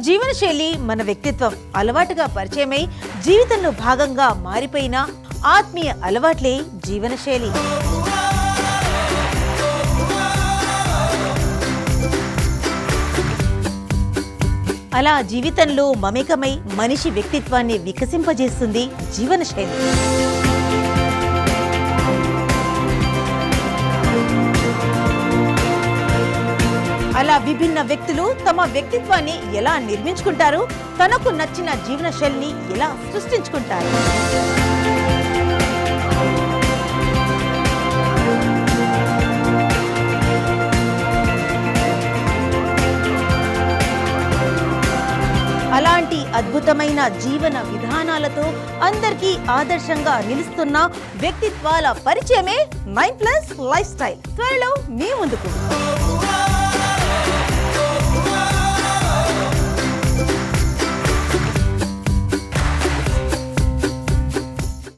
జీవనశైలి మన వ్యక్తిత్వం అలవాటుగా పరిచయమై జీవితంలో భాగంగా మారిపోయిన ఆత్మీయ అలవాట్లే జీవనశైలి. అలా జీవితంలో మమేకమై మనిషి వ్యక్తిత్వాన్ని వికసింపజేస్తుంది జీవనశైలి. అలా విభిన్న వ్యక్తులు తమ వ్యక్తిత్వాన్ని ఎలా నిర్మించుకుంటారు, తనకు నచ్చిన జీవనశైలిని ఎలా సృష్టించుకుంటారు. అలాంటి అద్భుతమైన జీవన విధానాలతో అందరికీ ఆదర్శంగా నిలుస్తున్న వ్యక్తిత్వాల పరిచయమే 9+ లైఫ్ స్టైల్ త్వరలో మీ ముందుకు.